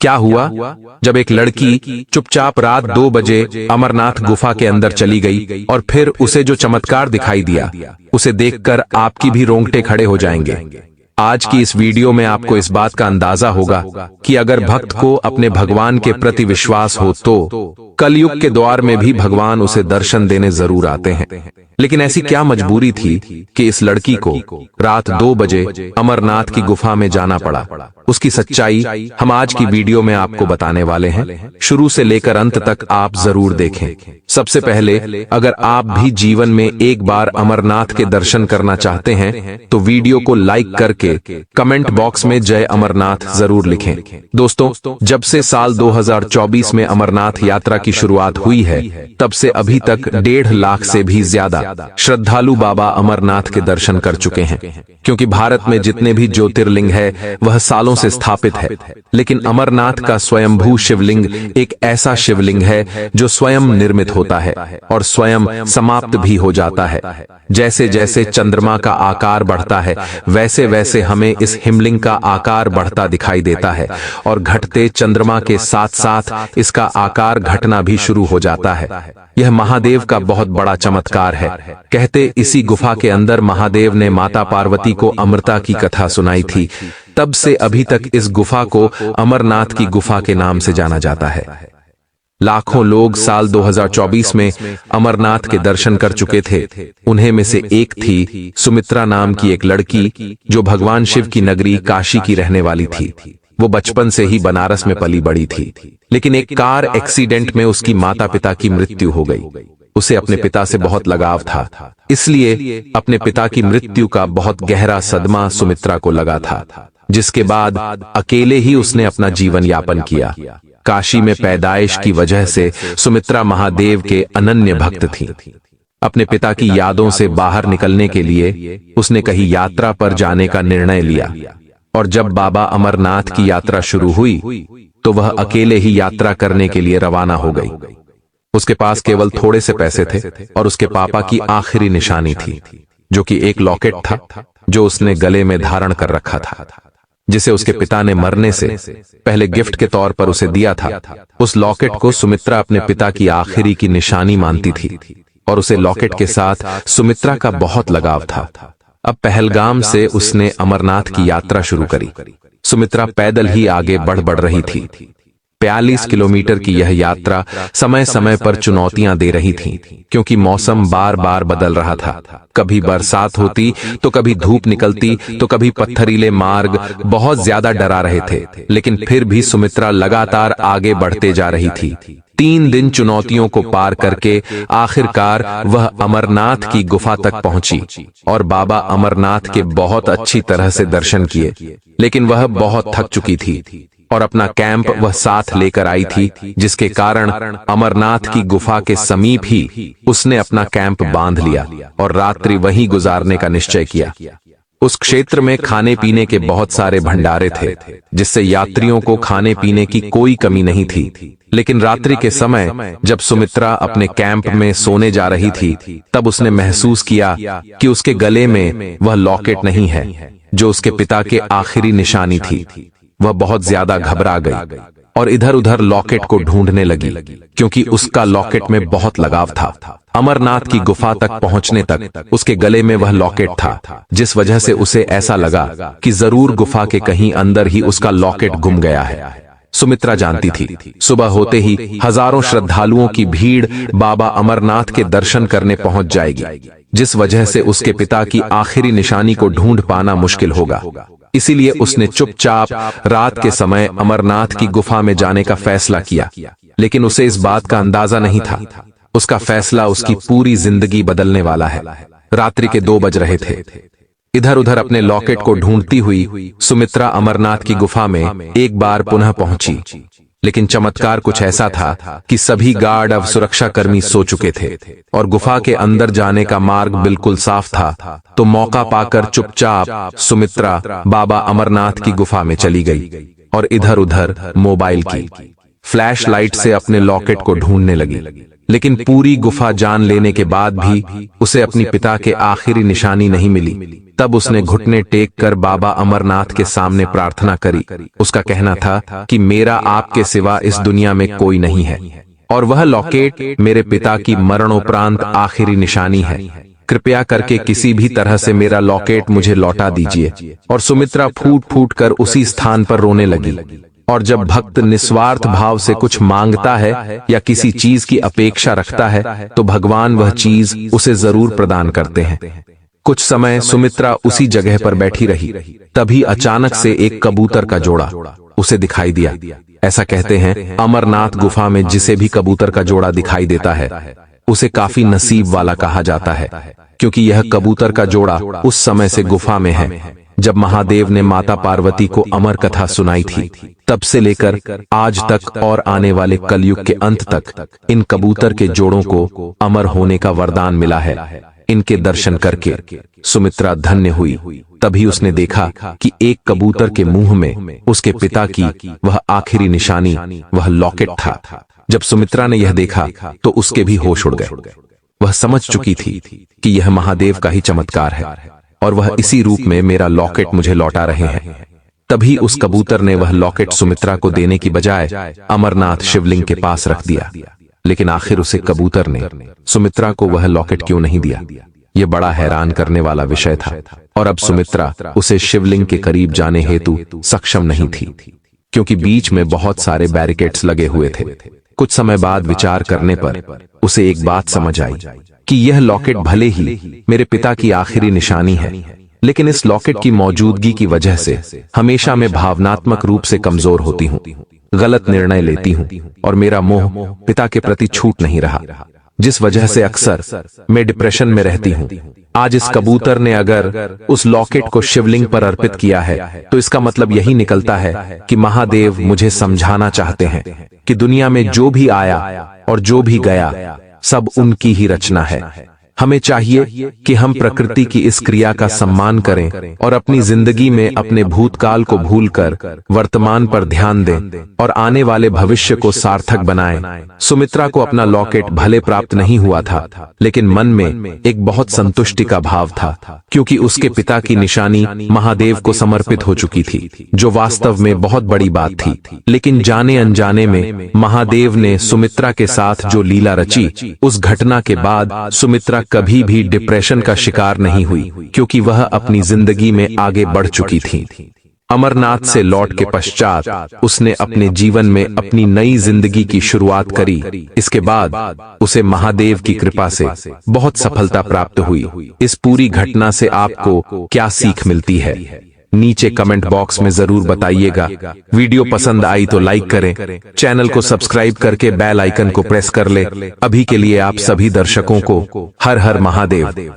क्या हुआ? जब एक लड़की चुपचाप रात 2 बजे अमरनाथ गुफा के अंदर चली गई और फिर उसे जो चमत्कार दिखाई दिया, उसे देखकर आपकी भी रोंगटे खड़े हो जाएंगे। आज की इस वीडियो में आपको इस बात का अंदाजा होगा कि अगर भक्त को अपने भगवान के प्रति विश्वास हो तो कलयुग के द्वार में भी भगवान उसे दर्शन देने जरूर आते हैं। लेकिन ऐसी क्या मजबूरी थी कि इस लड़की को रात 2 बजे अमरनाथ की गुफा में जाना पड़ा? उसकी सच्चाई हम आज की वीडियो में आपको बताने वाले हैं। शुरू से लेकर अंत तक आप जरूर देखें। सबसे पहले, अगर आप भी जीवन में एक बार अमरनाथ के दर्शन करना चाहते हैं तो वीडियो को लाइक करके कमेंट बॉक्स में जय अमरनाथ जरूर लिखें। दोस्तों, जब से साल 2024 में अमरनाथ यात्रा की शुरुआत हुई है, तब से अभी तक 1.5 लाख से भी ज्यादा श्रद्धालु बाबा अमरनाथ के दर्शन कर चुके हैं। क्योंकि भारत में जितने भी ज्योतिर्लिंग है वह सालों से स्थापित है, लेकिन अमरनाथ का स्वयंभू शिवलिंग एक ऐसा शिवलिंग है जो स्वयं निर्मित होता है और स्वयं समाप्त भी हो जाता है। जैसे जैसे चंद्रमा का आकार बढ़ता है, वैसे वैसे हमें इस हिमलिंग का आकार बढ़ता दिखाई देता है और घटते चंद्रमा के साथ साथ इसका आकार घटना भी शुरू हो जाता है। यह महादेव का बहुत बड़ा चमत्कार है। कहते इसी गुफा के अंदर महादेव ने माता पार्वती को अमृता की कथा सुनाई थी। तब से अभी तक इस गुफा को अमरनाथ की गुफा के नाम से जाना जाता है। लाखों लोग साल 2024 में अमरनाथ के दर्शन कर चुके थे। उन्हें में से एक थी सुमित्रा नाम की एक लड़की, जो भगवान शिव की नगरी काशी की रहने वाली थी। वो बचपन से ही बनारस में पली बड़ी थी, लेकिन एक कार एक्सीडेंट में उसकी माता पिता की मृत्यु हो गई। उसे अपने पिता से बहुत लगाव था, इसलिए अपने पिता की मृत्यु का बहुत गहरा सदमा सुमित्रा को लगा था, जिसके बाद अकेले ही उसने अपना जीवन यापन किया। काशी में पैदाइश की वजह से सुमित्रा महादेव के अनन्य भक्त थी। अपने पिता की यादों से बाहर निकलने के लिए उसने कहीं यात्रा पर जाने का निर्णय लिया, और जब बाबा अमरनाथ की यात्रा शुरू हुई तो वह अकेले ही यात्रा करने के लिए रवाना हो गई। उसके पास केवल थोड़े से पैसे थे और उसके पापा की आखिरी निशानी थी, जो कि एक लॉकेट था जो उसने गले में धारण कर रखा था, जिसे उसके पिता ने मरने से पहले गिफ्ट के तौर पर उसे दिया था। उस लॉकेट को सुमित्रा अपने पिता की आखिरी की निशानी मानती थी और उसे लॉकेट के साथ सुमित्रा का बहुत लगाव था। अब पहलगाम से उसने अमरनाथ की यात्रा शुरू करी। सुमित्रा पैदल ही आगे बढ़ रही थी। 42 किलोमीटर की यह यात्रा समय समय पर चुनौतियां दे रही थी, क्योंकि मौसम बार बार बदल रहा था। कभी बरसात होती तो कभी धूप निकलती तो कभी पत्थरीले मार्ग बहुत ज्यादा डरा रहे थे, लेकिन फिर भी सुमित्रा लगातार आगे बढ़ते जा रही थी। 3 दिन चुनौतियों को पार करके आखिरकार वह अमरनाथ की गुफा तक पहुंची और बाबा अमरनाथ के बहुत अच्छी तरह से दर्शन किए। लेकिन वह बहुत थक चुकी थी और अपना कैंप वह साथ लेकर आई थी, जिसके कारण अमरनाथ की गुफा के समीप ही उसने अपना कैंप बांध लिया और रात्रि वहीं गुजारने का निश्चय किया। उस क्षेत्र में खाने पीने के बहुत सारे भंडारे थे, जिससे यात्रियों को खाने पीने की कोई कमी नहीं थी। लेकिन रात्रि के समय जब सुमित्रा अपने कैंप में सोने जा रही थी, तब उसने महसूस किया कि उसके गले में वह लॉकेट नहीं है, जो उसके पिता के आखिरी निशानी थी। वह बहुत ज्यादा घबरा गई और इधर उधर लॉकेट को ढूंढने लगी, क्योंकि उसका लॉकेट में बहुत लगाव था। अमरनाथ की गुफा तक पहुंचने तक उसके गले में वह लॉकेट था, जिस वजह से उसे ऐसा लगा कि जरूर गुफा के कहीं अंदर ही उसका लॉकेट गुम गया है। सुमित्रा जानती थी सुबह होते ही हजारों श्रद्धालुओं की भीड़ बाबा अमरनाथ के दर्शन करने पहुंच जाएगी, जिस वजह से उसके पिता की आखिरी निशानी को ढूंढ पाना मुश्किल होगा। इसीलिए उसने चुपचाप रात के समय अमरनाथ की गुफा में जाने का फैसला किया। लेकिन उसे इस बात का अंदाजा नहीं था, उसका फैसला उसकी पूरी जिंदगी बदलने वाला है। रात्रि के 2 बज रहे थे। इधर उधर अपने लॉकेट को ढूंढती हुई सुमित्रा अमरनाथ की गुफा में एक बार पुनः पहुंची। लेकिन चमत्कार कुछ ऐसा था कि सभी गार्ड अब सुरक्षा कर्मी सो चुके थे और गुफा के अंदर जाने का मार्ग बिल्कुल साफ था। तो मौका पाकर चुपचाप सुमित्रा बाबा अमरनाथ की गुफा में चली गई और इधर उधर मोबाइल की फ्लैश लाइट से अपने लॉकेट को ढूंढने लगी। लेकिन पूरी गुफा जान लेने के बाद भी उसे अपनी पिता के आखिरी निशानी नहीं मिली। तब उसने घुटने टेक कर बाबा अमरनाथ के सामने प्रार्थना करी। उसका कहना था कि मेरा आपके सिवा इस दुनिया में कोई नहीं है और वह लॉकेट मेरे पिता की मरणोपरांत आखिरी निशानी है। कृपया करके किसी भी तरह से मेरा लॉकेट मुझे लौटा दीजिए। और सुमित्रा फूट फूट कर उसी स्थान पर रोने लगी। और जब भक्त निस्वार्थ भाव से कुछ मांगता है या किसी चीज की अपेक्षा रखता है तो भगवान वह चीज उसे जरूर प्रदान करते हैं। कुछ समय सुमित्रा उसी जगह पर बैठी रही। तभी अचानक से एक कबूतर का जोड़ा उसे दिखाई दिया। ऐसा कहते हैं अमरनाथ गुफा में जिसे भी कबूतर का जोड़ा दिखाई देता है उसे काफी नसीब वाला कहा जाता है, क्योंकि यह कबूतर का जोड़ा उस समय से गुफा में है जब महादेव ने माता पार्वती को अमर कथा सुनाई थी। तब से लेकर आज तक और आने वाले कलयुग के अंत तक इन कबूतर के जोड़ों को अमर होने का वरदान मिला है। इनके दर्शन करके सुमित्रा धन्य हुई। तभी उसने देखा कि एक कबूतर के मुंह में उसके पिता की वह आखिरी निशानी, वह लॉकेट था। जब सुमित्रा ने यह देखा तो उसके भी होश उड़ गए। वह समझ चुकी थी कि यह महादेव का ही चमत्कार है और वह इसी रूप में मेरा लॉकेट मुझे लौटा रहे हैं। तभी उस कबूतर ने वह लॉकेट सुमित्रा को देने की बजाय अमरनाथ शिवलिंग के पास रख दिया। लेकिन आखिर उसे कबूतर ने सुमित्रा को वह लॉकेट क्यों नहीं दिया? यह बड़ा हैरान करने वाला विषय था। और अब सुमित्रा उसे शिवलिंग के करीब जाने हेतु सक्षम नहीं थी, क्योंकि बीच में बहुत सारे बैरिकेड्स लगे हुए थे। कुछ समय बाद विचार करने पर उसे एक बात समझ आई कि यह लॉकेट भले ही मेरे पिता की आखिरी निशानी है, लेकिन इस लॉकेट की मौजूदगी की वजह से हमेशा मैं भावनात्मक रूप से कमजोर होती हूँ, गलत निर्णय लेती हूँ और मेरा मोह पिता के प्रति छूट नहीं रहा, जिस वजह से अक्सर मैं डिप्रेशन में रहती हूँ। आज इस कबूतर ने अगर उस लॉकेट को शिवलिंग पर अर्पित किया है तो इसका मतलब यही निकलता है कि महादेव मुझे समझाना चाहते हैं कि दुनिया में जो भी आया और जो भी गया सब उनकी ही रचना है। हमें चाहिए कि हम प्रकृति की इस क्रिया का सम्मान करें और अपनी जिंदगी में अपने भूतकाल को भूलकर वर्तमान पर ध्यान दें और आने वाले भविष्य को सार्थक बनाएं। सुमित्रा को अपना लॉकेट भले प्राप्त नहीं हुआ था, लेकिन मन में एक बहुत संतुष्टि का भाव था, क्योंकि उसके पिता की निशानी महादेव को समर्पित हो चुकी थी, जो वास्तव में बहुत बड़ी बात थी। लेकिन जाने अनजाने में महादेव ने सुमित्रा के साथ जो लीला रची, उस घटना के बाद सुमित्रा कभी भी डिप्रेशन का शिकार नहीं हुई, क्योंकि वह अपनी जिंदगी में आगे बढ़ चुकी थी। अमरनाथ से लौट के पश्चात उसने अपने जीवन में अपनी नई जिंदगी की शुरुआत करी। इसके बाद उसे महादेव की कृपा से बहुत सफलता प्राप्त हुई। इस पूरी घटना से आपको क्या सीख मिलती है, नीचे कमेंट बॉक्स में जरूर बताइएगा। वीडियो पसंद आई तो लाइक करें, चैनल को सब्सक्राइब करके बेल आइकन को प्रेस कर ले। अभी के लिए आप सभी दर्शकों को हर हर महादेव।